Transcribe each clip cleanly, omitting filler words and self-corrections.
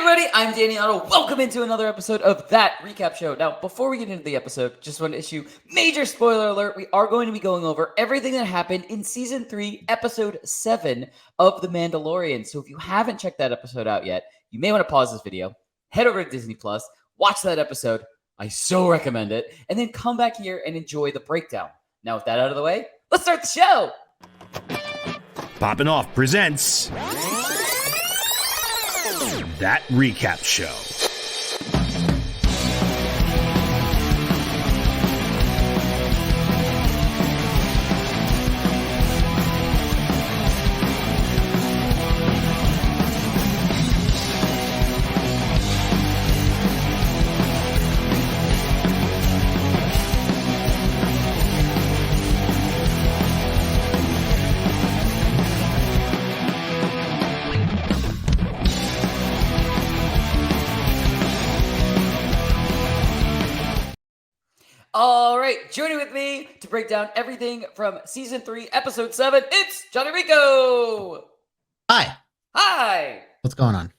everybody, I'm Danny Otto. Welcome into another episode of That Recap Show. Now, before we get into the episode, just want to issue major spoiler alert. We are going to be going over everything that happened in Season 3, Episode 7 of The Mandalorian. So if you haven't checked that episode out yet, you may want to pause this video, head over to Disney+, watch that episode. I so recommend it. And then come back here and enjoy the breakdown. Now, with that out of the way, let's start the show! Poppin' Off presents That Recap Show. All right, joining with me to break down everything from Season 3, Episode 7, it's Jon Jon Rico! Hi. Hi! What's going on?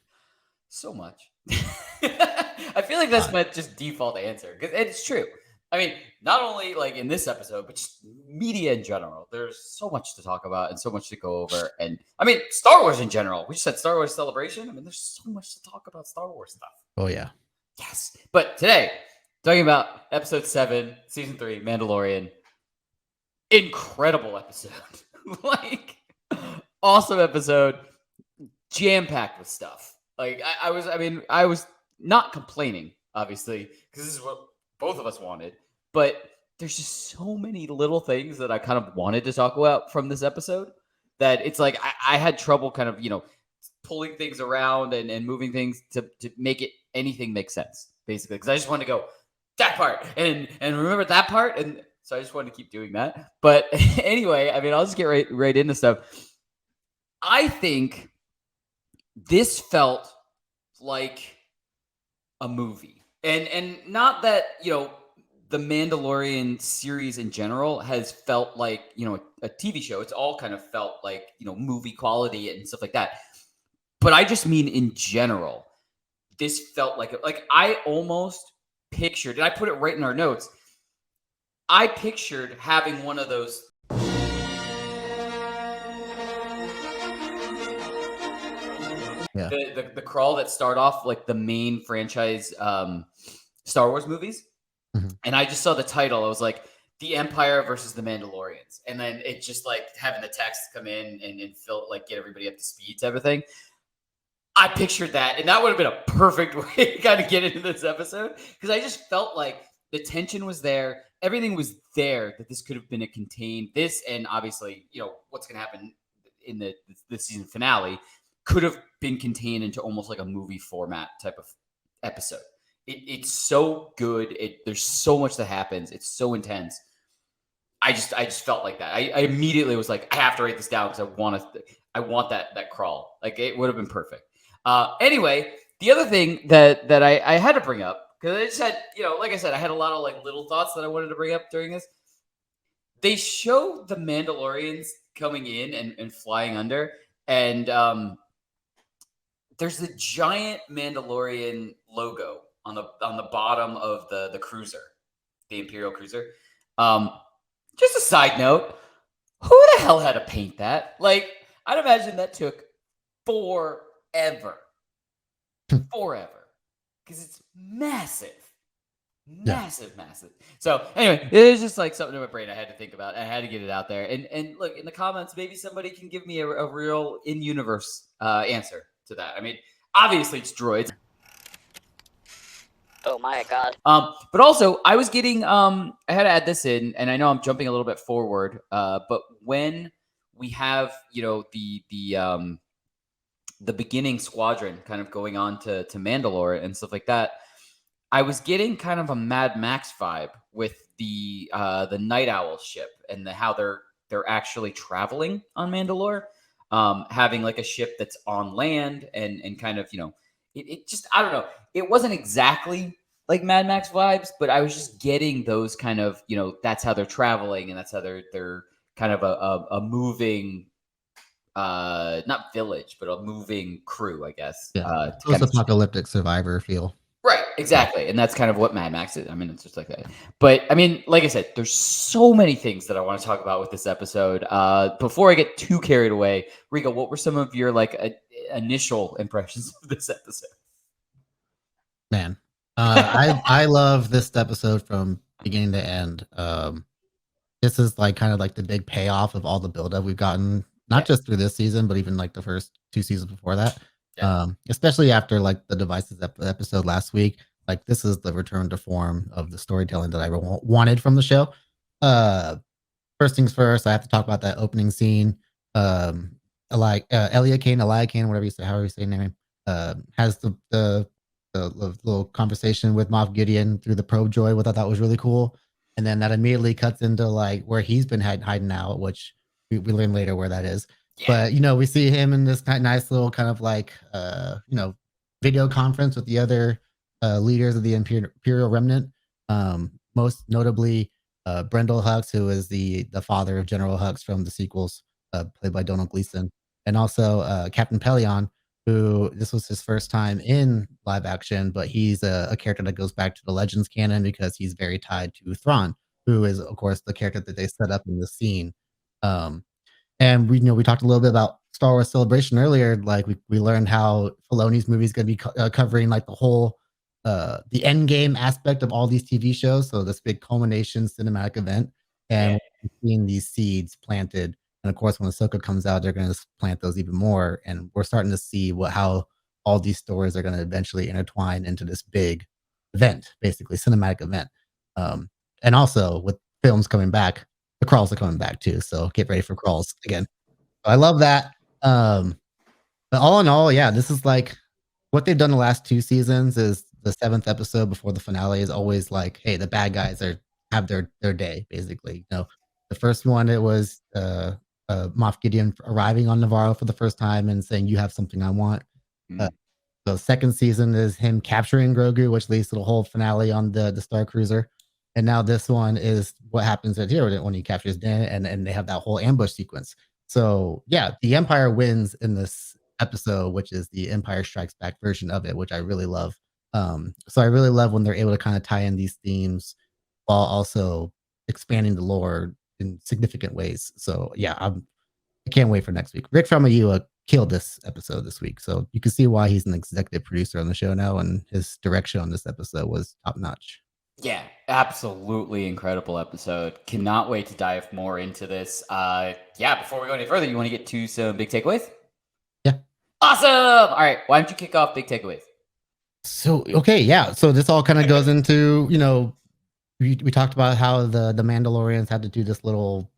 So much. I feel like that's my just default answer, because it's true. I mean, not only like in this episode, but just media in general. There's so much to talk about and so much to go over. And I mean, Star Wars in general. We just had Star Wars Celebration. I mean, there's so much to talk about Star Wars stuff. Oh, yeah. Yes. But today, talking about Episode 7, Season 3, Mandalorian. Incredible episode. Like, awesome episode. Jam-packed with stuff. Like, I was not complaining, obviously, because this is what both of us wanted. But there's just so many little things that I kind of wanted to talk about from this episode that it's like I had trouble kind of, pulling things around and moving things to make anything make sense, basically. Because I just wanted to go, that part and remember that part, and so I just wanted to keep doing that. But anyway, I mean, I'll just get right into stuff. I think this felt like a movie, and not that the Mandalorian series in general has felt like a TV show. It's all kind of felt like movie quality and stuff like that. But I just mean in general, this felt like I almost pictured, and I put it right in our notes, I pictured having one of those the crawl that start off like the main franchise Star Wars movies. Mm-hmm. And I just saw the title. I was like, The Empire versus the Mandalorians. And then it just like having the text come in and fill, like, get everybody up to speed type of thing. I pictured that, and that would have been a perfect way to kind of get into this episode, because I just felt like the tension was there. Everything was there that this could have been a contained, this, and obviously, what's going to happen in the season finale could have been contained into almost like a movie format type of episode. It's so good. There's so much that happens. It's so intense. I just felt like that. I immediately was like, I have to write this down because I want that crawl. Like, it would have been perfect. Anyway, the other thing that I had to bring up, because I just had, like I said, I had a lot of like little thoughts that I wanted to bring up during this. They show the Mandalorians coming in and flying under, and there's the giant Mandalorian logo on the bottom of the cruiser, the Imperial cruiser. Just a side note, who the hell had to paint that? Like, I'd imagine that took forever, because it's massive. So anyway, it was just like something in my brain I had to think about. I had to get it out there. And look, in the comments, maybe somebody can give me a real in-universe answer to that. I mean, obviously it's droids. Oh my god. But also I was getting I had to add this in, and I know I'm jumping a little bit forward, but when we have the beginning squadron kind of going on to Mandalore and stuff like that, I was getting kind of a Mad Max vibe with the Night Owl ship and how they're actually traveling on Mandalore, having like a ship that's on land and kind of it just, I don't know. It wasn't exactly like Mad Max vibes, but I was just getting those kind of, that's how they're traveling, and that's how they're kind of a moving not village, but a moving crew, I guess. Yeah. To kind of Post-apocalyptic survivor feel. right, exactly, and that's kind of what Mad Max is. I mean, it's just like that. But I mean, like I said, there's so many things that I want to talk about with this episode. Before I get too carried away, Rico, what were some of your initial impressions of this episode? Man, I love this episode from beginning to end. This is like kind of like the big payoff of all the buildup we've gotten, not just through this season, but even like the first 2 seasons before that. Especially after like the Devices episode last week. Like this is the return to form of the storytelling that I wanted from the show. First things first, I have to talk about that opening scene. Like Elia Kane, whatever you say, however you say your name, has the little conversation with Moff Gideon through the probe droid, which I thought was really cool. And then that immediately cuts into like where he's been hiding out, which we learn later where that is. Yeah. But we see him in this nice little kind of like video conference with the other leaders of the Imperial Remnant. Most notably Brendel Hux, who is the father of General Hux from the sequels, played by Donald Gleason, and also Captain Pelion, who this was his first time in live action, but he's a character that goes back to the Legends canon because he's very tied to Thrawn, who is, of course, the character that they set up in the scene. And we talked a little bit about Star Wars Celebration earlier. Like we learned how Filoni's movie is going to be covering like the whole the end game aspect of all these TV shows. So this big culmination cinematic event, and seeing these seeds planted. And of course, when Ahsoka comes out, they're going to plant those even more. And we're starting to see how all these stories are going to eventually intertwine into this big event, basically cinematic event. And also with films coming back, the crawls are coming back too. So get ready for crawls again. I love that. But all in all, yeah, this is like what they've done the last 2 seasons. Is the 7th episode before the finale is always like, hey, the bad guys have their day, basically. The first one, it was Moff Gideon arriving on Navarro for the first time and saying, "You have something I want." The second season is him capturing Grogu, which leads to the whole finale on the Star Cruiser. And now this one is what happens at here when he captures Dan, and they have that whole ambush sequence. So yeah, the Empire wins in this episode, which is the Empire Strikes Back version of it, which I really love. So I really love when they're able to kind of tie in these themes while also expanding the lore in significant ways. So yeah, I can't wait for next week. Rick Famuyiwa killed this episode this week, so you can see why he's an executive producer on the show now, and his direction on this episode was top notch. Yeah, absolutely incredible episode. Cannot wait to dive more into this. Before we go any further, you want to get to some big takeaways? Yeah. Awesome. All right, why don't you kick off big takeaways? So so this all kind of goes into we talked about how the Mandalorians had to do this little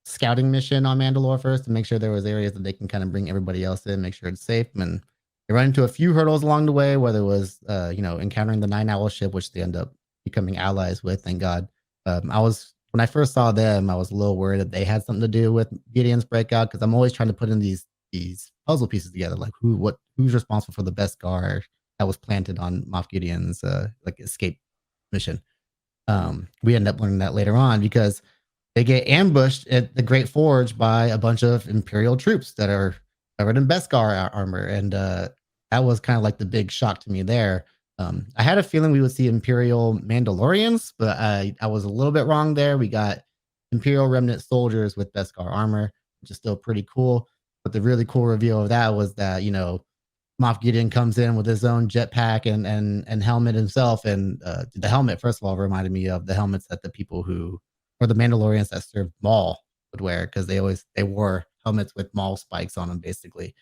scouting mission on Mandalore first to make sure there was areas that they can kind of bring everybody else in, make sure it's safe. And they run into a few hurdles along the way, whether it was encountering the 9 Owl ship, which they end up becoming allies with, thank God. When I first saw them, I was a little worried that they had something to do with Gideon's breakout, because I'm always trying to put in these puzzle pieces together, like who's responsible for the Beskar that was planted on Moff Gideon's escape mission. We end up learning that later on because they get ambushed at the Great Forge by a bunch of Imperial troops that are covered in Beskar armor, and that was kind of like the big shock to me there. I had a feeling we would see Imperial Mandalorians, but I was a little bit wrong there. We got Imperial Remnant soldiers with Beskar armor, which is still pretty cool. But the really cool reveal of that was that, Moff Gideon comes in with his own jetpack and helmet himself. And the helmet, first of all, reminded me of the helmets that the people or the Mandalorians that served Maul would wear, because they wore helmets with Maul spikes on them, basically.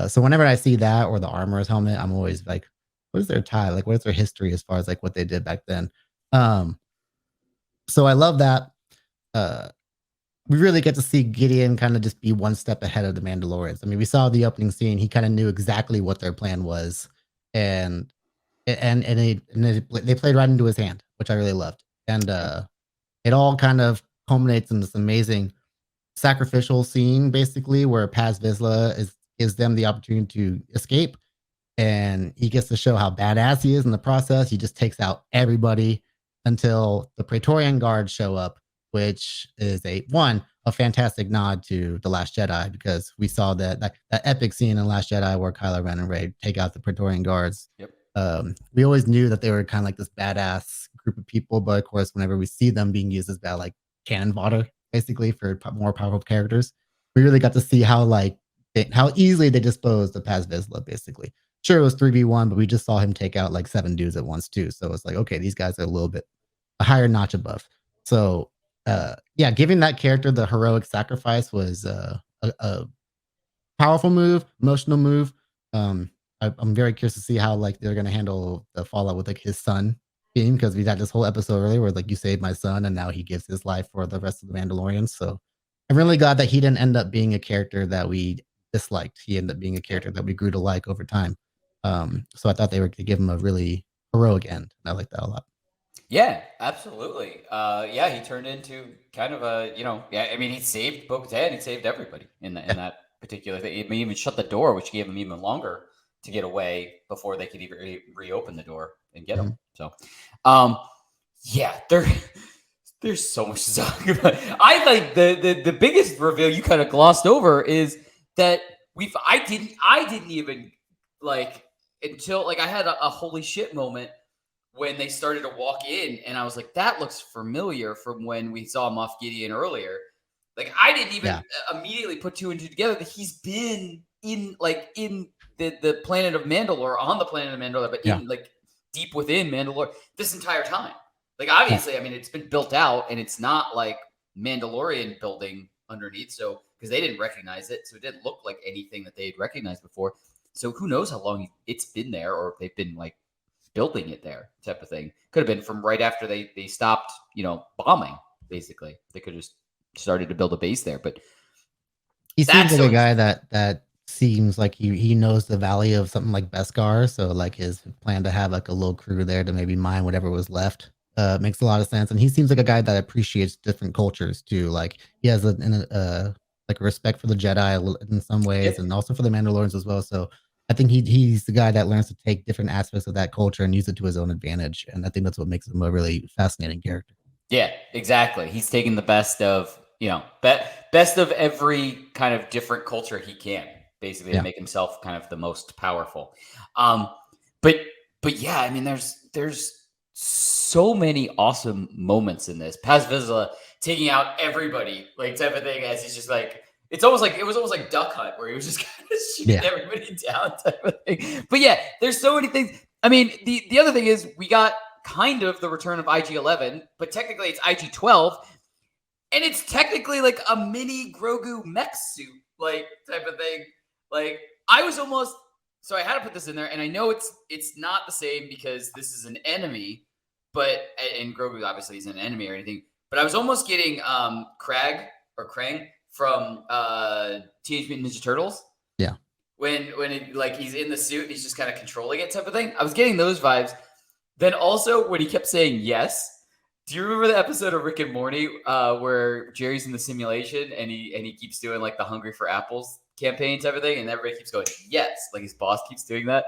So whenever I see that or the armorer's helmet, I'm always like, what is their tie? Like, what is their history as far as like what they did back then? So I love that. We really get to see Gideon kind of just be one step ahead of the Mandalorians. I mean, we saw the opening scene; he kind of knew exactly what their plan was, and they played right into his hand, which I really loved. And it all kind of culminates in this amazing sacrificial scene, basically, where Paz Vizsla gives them the opportunity to escape, and he gets to show how badass he is in the process. He just takes out everybody until the Praetorian Guard show up, which is a a fantastic nod to The Last Jedi, because we saw that epic scene in Last Jedi where Kylo Ren and Rey take out the Praetorian Guards. Yep. We always knew that they were kind of like this badass group of people, but of course, whenever we see them being used as bad, like cannon fodder, basically for more powerful characters, we really got to see how easily they disposed of Paz Vizsla, basically. Sure, it was 3v1, but we just saw him take out like 7 dudes at once too. So it's like, okay, these guys are a little bit a higher notch above. So yeah, giving that character the heroic sacrifice was a powerful move, emotional move. I'm very curious to see how like they're gonna handle the fallout with like his son being, because we had this whole episode earlier where like you saved my son and now he gives his life for the rest of the Mandalorians. So I'm really glad that he didn't end up being a character that we disliked. He ended up being a character that we grew to like over time. So I thought they were to give him a really heroic end. And I like that a lot. Yeah, absolutely. Yeah, he turned into kind of a, yeah, I mean, he saved Bo-Katan, he saved everybody in that particular thing. He even shut the door, which gave him even longer to get away before they could even reopen the door and get him. So, yeah, there's so much to talk about. I think the biggest reveal you kind of glossed over is that I didn't even like until like I had a holy shit moment when they started to walk in, and I was like, that looks familiar from when we saw Moff Gideon earlier. Like, I didn't even immediately put 2 and 2 together that he's been in the planet of Mandalore, on the planet of Mandalore, but in like deep within Mandalore this entire time. Like, obviously, I mean, it's been built out, and it's not like Mandalorian building underneath, so because they didn't recognize it, so it didn't look like anything that they had recognized before. So who knows how long it's been there, or if they've been like building it there, type of thing. Could have been from right after they stopped, bombing. Basically, they could have just started to build a base there. But he seems like a guy that seems like he knows the value of something like Beskar. So like his plan to have like a little crew there to maybe mine whatever was left makes a lot of sense. And he seems like a guy that appreciates different cultures too. Like he has like a respect for the Jedi in some ways, and also for the Mandalorians as well. So I think he's the guy that learns to take different aspects of that culture and use it to his own advantage. And I think that's what makes him a really fascinating character. Yeah, exactly. He's taking the best of, best of every kind of different culture he can, basically, to make himself kind of the most powerful. But yeah, I mean, there's so many awesome moments in this. Paz Vizsla taking out everybody, like type of thing, as he's just like, it was almost like Duck Hunt, where he was just kind of shooting everybody down, type of thing. But yeah, there's so many things. I mean, the other thing is we got kind of the return of IG-11, but technically it's IG-12, and it's technically like a mini Grogu mech suit, like type of thing. Like I was almost, so I had to put this in there, and I know it's not the same because this is an enemy, but and Grogu obviously isn't an enemy or anything. But I was almost getting Krang from Teenage Mutant Ninja Turtles. Yeah. When he's in the suit and he's just kind of controlling it, type of thing. I was getting those vibes. Then also when he kept saying yes. Do you remember the episode of Rick and Morty where Jerry's in the simulation and he keeps doing like the Hungry for Apples campaign type of thing, and everybody keeps going yes, like his boss keeps doing that.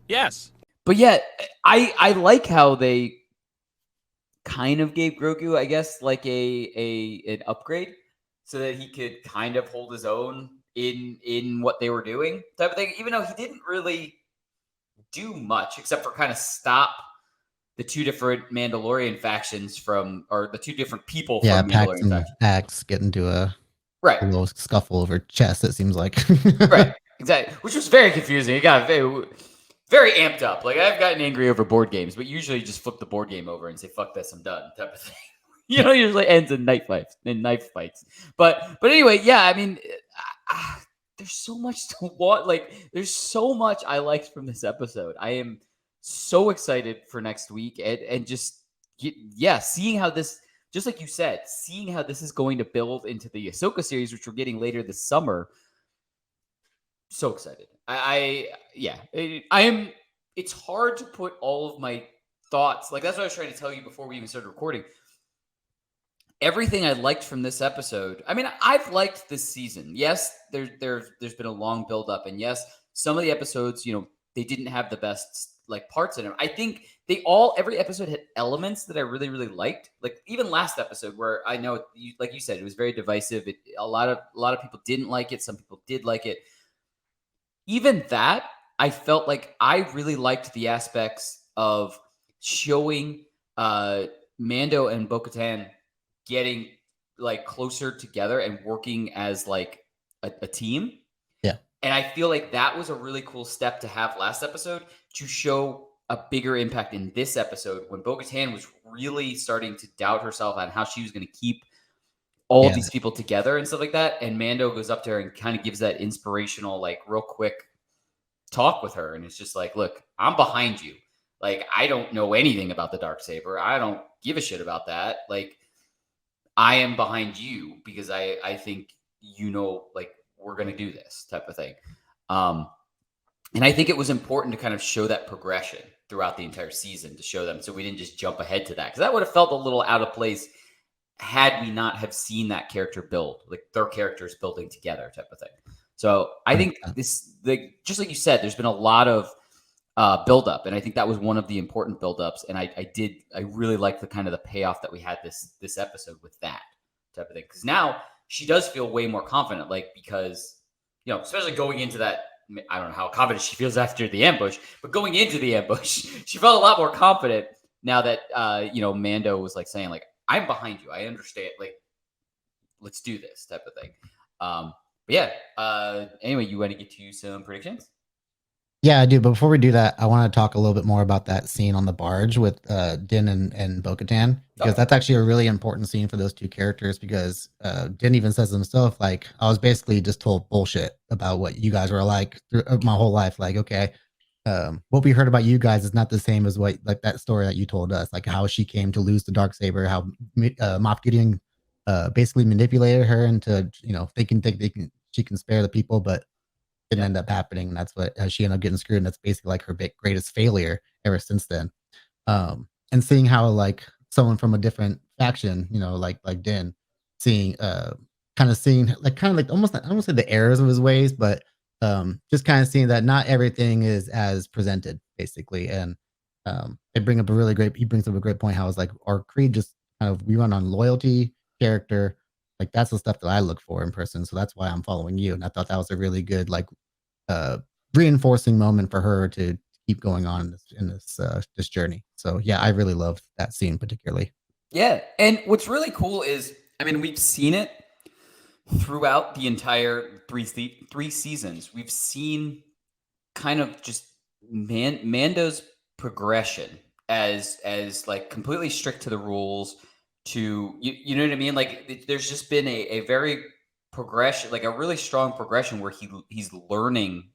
Yes. But yeah, I like how they kind of gave Grogu, I guess, like an upgrade, so that he could kind of hold his own in what they were doing, type of thing. Even though he didn't really do much except for kind of stop the 2 different Mandalorian factions or the 2 different people from Mandalorian factions. Axe get into a little scuffle over chess, it seems like. Right, exactly. Which was very confusing. It got very amped up. Like, I've gotten angry over board games, but usually you just flip the board game over and say, fuck this, I'm done, type of thing. Usually ends in knife fights. But anyway, yeah, I mean, there's so much to want. Like, there's so much I liked from this episode. I am so excited for next week, and just, seeing how this, just like you said, seeing how this is going to build into the Ahsoka series, which we're getting later this summer. So excited. I am. It's hard to put all of my thoughts. Like, that's what I was trying to tell you before we even started recording. Everything I liked from this episode. I mean, I've liked this season. Yes, there's been a long build up, and yes, some of the episodes, they didn't have the best like parts in them. I think every episode had elements that I really really liked. Like even last episode, where I know like you said, it was very divisive. A lot of people didn't like it. Some people did like it. Even that, I felt like I really liked the aspects of showing Mando and Bo-Katan getting like closer together and working as like a team. Yeah. And I feel like that was a really cool step to have last episode to show a bigger impact in this episode when Bo-Katan was really starting to doubt herself on how she was going to keep all of these people together and stuff like that. And Mando goes up to her and kind of gives that inspirational, like real quick talk with her. And it's just like, look, I'm behind you. Like, I don't know anything about the Darksaber. I don't give a shit about that. Like, I am behind you because I think, like we're going to do this type of thing. And I think it was important to kind of show that progression throughout the entire season to show them. So we didn't just jump ahead to that because that would have felt a little out of place had we not have seen that character build, like their characters building together type of thing. So I think just like you said, there's been a lot of buildup, and I think that was one of the important buildups. And I really liked the kind of the payoff that we had this episode with that type of thing. Because now she does feel way more confident, like because especially going into that. I don't know how confident she feels after the ambush, but going into the ambush, she felt a lot more confident now that Mando was like saying like, I'm behind you. I understand. Like, let's do this type of thing. But yeah. Anyway, you want to get to some predictions? Yeah, I do. But before we do that, I want to talk a little bit more about that scene on the barge with Din and Bo-Katan, because that's actually a really important scene for those two characters. Because Din even says himself, like, I was basically just told bullshit about what you guys were like through my whole life. Like, okay, what we heard about you guys is not the same as what like that story that you told us, like how she came to lose the Darksaber, how Moff Gideon basically manipulated her into she can spare the people, but didn't end up happening. And that's what she ended up getting screwed. And that's basically like her greatest failure ever since then. And seeing how like someone from a different faction, like Din, seeing seeing almost, I don't want to say the errors of his ways, but just kind of seeing that not everything is as presented, basically. And he brings up a great point, how it's like our creed just kind of, we run on loyalty, character. Like that's the stuff that I look for in person. So that's why I'm following you. And I thought that was a really good, like, reinforcing moment for her to keep going on in this journey. So yeah, I really loved that scene particularly. Yeah. And what's really cool is, I mean, we've seen it throughout the entire three seasons. We've seen kind of just Mando's progression as like completely strict to the rules to you know what I mean? Like there's just been a very progression, like a really strong progression where he's learning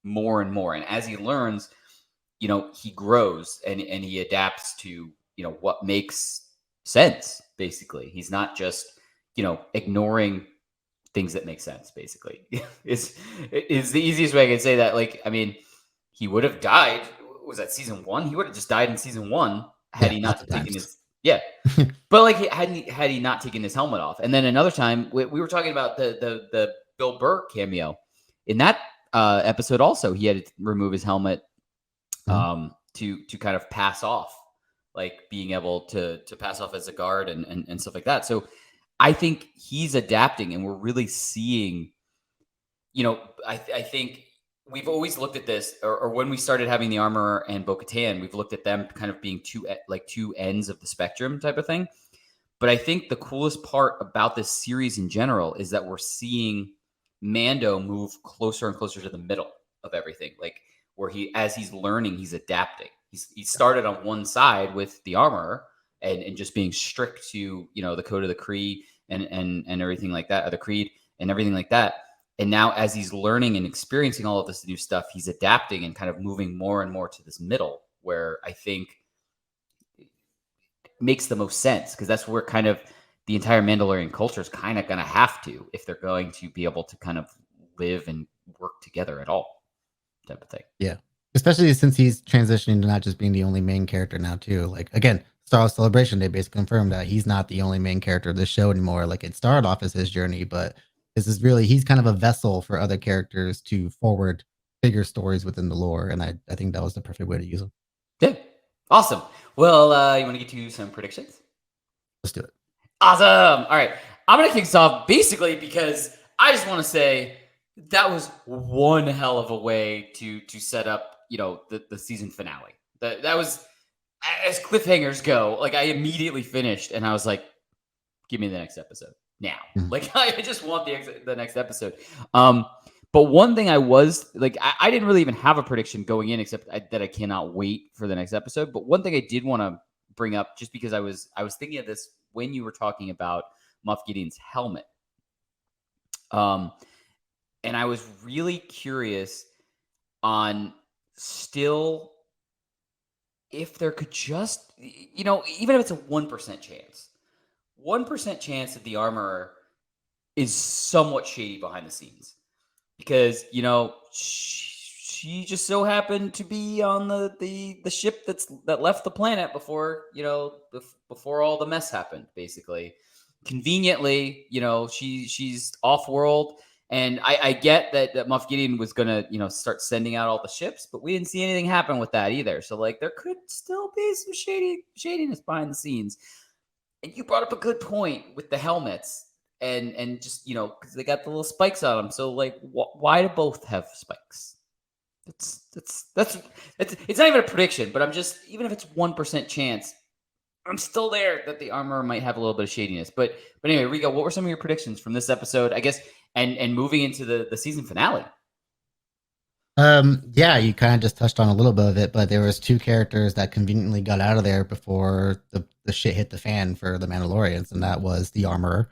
more and more. And as he learns, he grows and he adapts to, what makes sense, basically. He's not just, ignoring things that make sense, basically. It's the easiest way I can say that. Like, I mean, he would have died. Was that season 1? He would have just died in season 1 had he not taken his but like had he not taken his helmet off. And then another time we were talking about the Bill Burr cameo in that episode. Also, he had to remove his helmet to kind of pass off, like being able to pass off as a guard and stuff like that. So I think he's adapting, and we're really seeing, I think we've always looked at this, or when we started having the Armorer and Bo-Katan, we've looked at them kind of being two ends of the spectrum type of thing. But I think the coolest part about this series in general is that we're seeing Mando move closer and closer to the middle of everything. Like where as he's learning, he's adapting. He started on one side with the Armorer and just being strict to, the code of the Creed and everything like that, or the Creed and everything like that. And now as he's learning and experiencing all of this new stuff, he's adapting and kind of moving more and more to this middle where I think it makes the most sense, because that's where kind of the entire Mandalorian culture is kind of going to have to, if they're going to be able to kind of live and work together at all, type of thing. Yeah. Especially since he's transitioning to not just being the only main character now too. Like again, Star Wars Celebration, they basically confirmed that he's not the only main character of the show anymore. Like it started off as his journey, but this is really, he's kind of a vessel for other characters to forward bigger stories within the lore, and I think that was the perfect way to use them. Yeah. Awesome. Well, you want to get to some predictions? Let's do it. Awesome. All right. I'm going to kick us off basically because I just want to say that was one hell of a way to set up, the season finale. That was, as cliffhangers go, like I immediately finished and I was like, give me the next episode now. Mhm. Like I just want the next episode. But one thing I was like, I didn't really even have a prediction going in, except that I cannot wait for the next episode. But one thing I did want to bring up, just because I was thinking of this when you were talking about Moff Gideon's helmet, and I was really curious on still if there could just, even if it's a 1% chance, 1% chance that the armorer is somewhat shady behind the scenes. Because she just so happened to be on the ship that left the planet before before all the mess happened. Basically, conveniently, she's off world, and I get that Moff Gideon was gonna start sending out all the ships, but we didn't see anything happen with that either. So like there could still be some shadiness behind the scenes. And you brought up a good point with the helmets. And just because they got the little spikes on them, so like why do both have spikes? It's not even a prediction, but I'm just, even if it's 1% chance, I'm still there that the armor might have a little bit of shadiness. But anyway, Rico, what were some of your predictions from this episode? I guess, and moving into the season finale. Yeah, you kind of just touched on a little bit of it, but there was two characters that conveniently got out of there before the shit hit the fan for the Mandalorians, and that was the armorer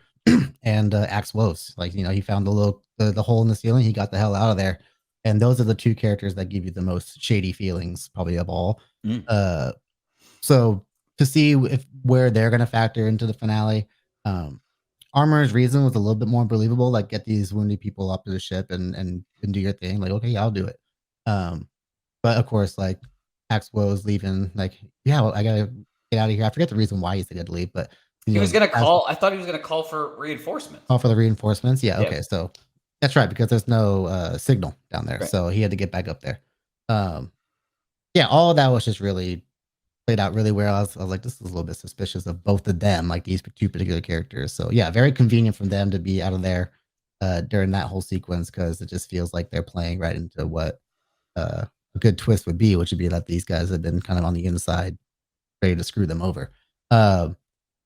and Axe Woves. Like, he found the hole in the ceiling, he got the hell out of there. And those are the two characters that give you the most shady feelings, probably of all. Uh, so to see where they're gonna factor into the finale, um, Armor's reason was a little bit more believable, like get these wounded people up to the ship and do your thing. Like, okay, yeah, I'll do it. Um, but of course, like Axwo is leaving, like, yeah, well, I gotta get out of here. I forget the reason why he said he had to leave, but He was gonna call. I thought he was gonna call for reinforcements. call for the reinforcements. Yeah, Yeah. okay, so that's right, because there's no signal down there, Right. so he had to get back up there. Yeah, all of that was just really played out really well. I was like, this is a little bit suspicious of both of them, like these two particular characters. So yeah, very convenient for them to be out of there during that whole sequence, because it just feels like they're playing right into what a good twist would be, which would be that these guys have been kind of on the inside, ready to screw them over. Um,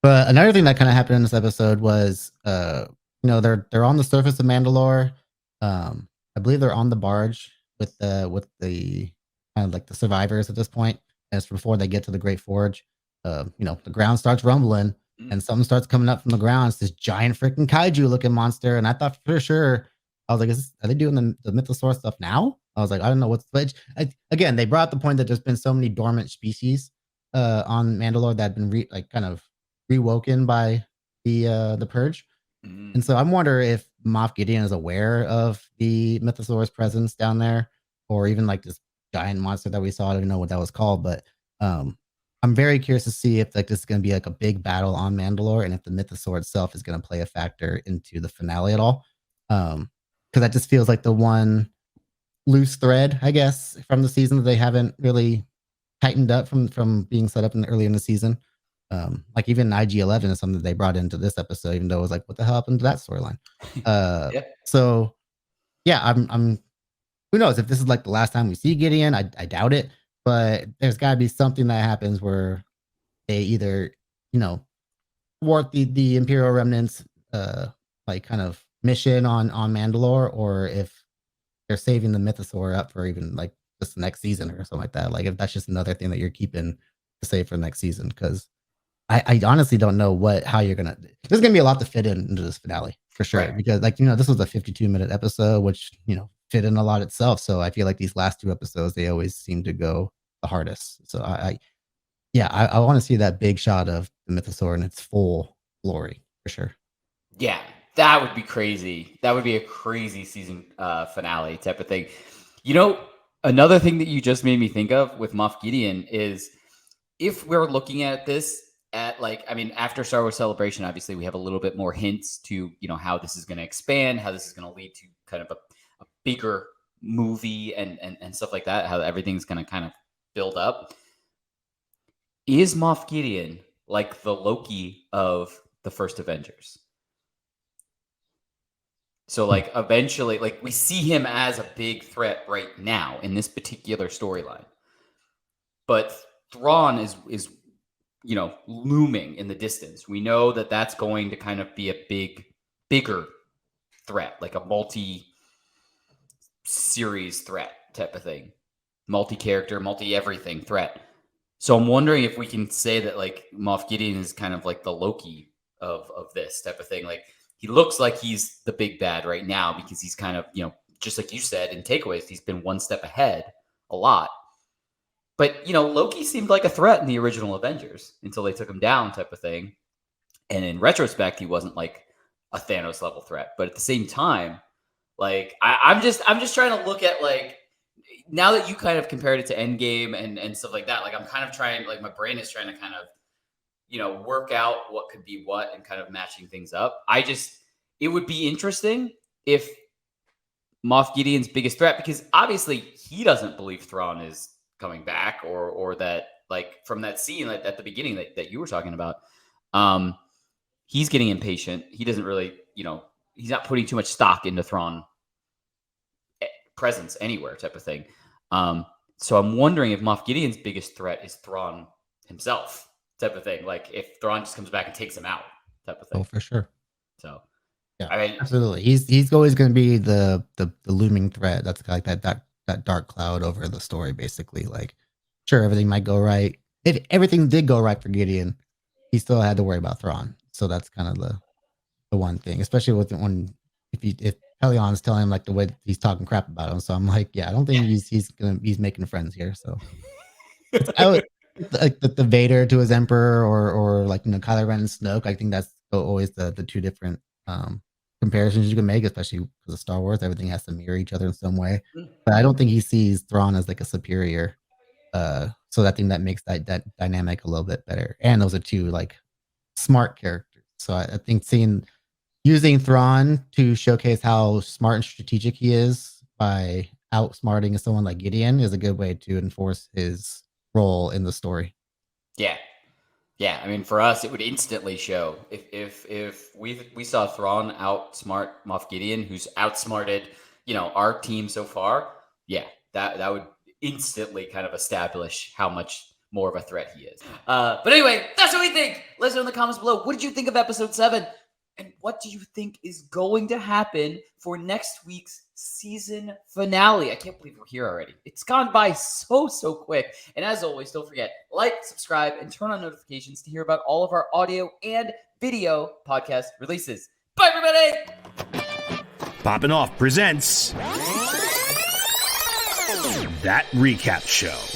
but another thing that kind of happened in this episode was, they're on the surface of Mandalore. I believe they're on the barge with the kind of like the survivors at this point. And it's before they get to the Great Forge. The ground starts rumbling and something starts coming up from the ground. It's this giant freaking kaiju looking monster. And I thought for sure, I was like, are they doing the mythosaur stuff now? I was like, I don't know what's again, they brought up the point that there's been so many dormant species on Mandalore that have been kind of rewoken by the purge. And so I'm wondering if Moff Gideon is aware of the mythosaur's presence down there, or even like this giant monster that we saw. I don't know what that was called, but I'm very curious to see if like this is going to be like a big battle on Mandalore, and if the mythosaur itself is going to play a factor into the finale at all. Because that just feels like the one loose thread, I guess, from the season that they haven't really tightened up from being set up early in the season. Like even IG-11 is something they brought into this episode, even though it was like, what the hell happened to that storyline? Yeah. So yeah, I'm who knows if this is like the last time we see Gideon. I doubt it, but there's got to be something that happens where they either thwart the Imperial remnants like kind of mission on Mandalore, or if they're saving the mythosaur up for even like just the next season or something like that. Like if that's just another thing that you're keeping to save for the next season, because I honestly don't know how you're gonna. There's gonna be a lot to fit into this finale for sure, Right. because this was a 52-minute episode, which fit in a lot itself. So I feel like these last two episodes, they always seem to go the hardest. So I want to see that big shot of the mythosaur in its full glory for sure. Yeah, that would be crazy. That would be a crazy season finale type of thing. Another thing that you just made me think of with Moff Gideon is, if we're looking at this at after Star Wars Celebration, obviously we have a little bit more hints to, how this is going to expand, how this is going to lead to kind of a bigger movie and stuff like that, how everything's going to kind of build up. Is Moff Gideon like the Loki of the first Avengers? So like eventually, like we see him as a big threat right now in this particular storyline, but Thrawn is looming in the distance. We know that that's going to kind of be a bigger threat, like a multi-series threat type of thing, multi-character, multi-everything threat. So I'm wondering if we can say that like Moff Gideon is kind of like the Loki of this type of thing. Like he looks like he's the big bad right now because he's kind of, just like you said in takeaways, he's been one step ahead a lot. But, Loki seemed like a threat in the original Avengers until they took him down type of thing. And in retrospect, he wasn't like a Thanos level threat. But at the same time, like I'm just trying to look at like, now that you kind of compared it to Endgame and stuff like that, like I'm kind of trying, like my brain is trying to kind of, work out what could be what and kind of matching things up. It would be interesting if Moff Gideon's biggest threat, because obviously he doesn't believe Thrawn is coming back or that, like from that scene at the beginning that you were talking about, he's getting impatient. He doesn't really, he's not putting too much stock into Thrawn presence anywhere type of thing. So I'm wondering if Moff Gideon's biggest threat is Thrawn himself type of thing. Like if Thrawn just comes back and takes him out type of thing. Oh, for sure. So yeah, I mean, absolutely. He's always going to be the looming threat. That's like that dark cloud over the story, basically. Like, sure, everything might go right. If everything did go right for Gideon, he still had to worry about Thrawn. So that's kind of the one thing, especially if Helion's telling him like the way he's talking crap about him. So I'm like, yeah, I don't think he's making friends here. So like the Vader to his Emperor or like Kylo Ren and Snoke. I think that's always the two different comparisons you can make, especially because of Star Wars. Everything has to mirror each other in some way. But I don't think he sees Thrawn as like a superior. So I think that makes that dynamic a little bit better. And those are two like smart characters. So I think using Thrawn to showcase how smart and strategic he is by outsmarting someone like Gideon is a good way to enforce his role in the story. Yeah. I mean, for us, it would instantly show if we saw Thrawn outsmart Moff Gideon, who's outsmarted, our team so far. Yeah, that would instantly kind of establish how much more of a threat he is. But anyway, that's what we think. Let us know in the comments below. What did you think of episode 7? And what do you think is going to happen for next week's season finale? I can't believe we're here already. It's gone by so quick. And as always, don't forget, like, subscribe, and turn on notifications to hear about all of our audio and video podcast releases. Bye, everybody! Popping Off presents That Recap Show.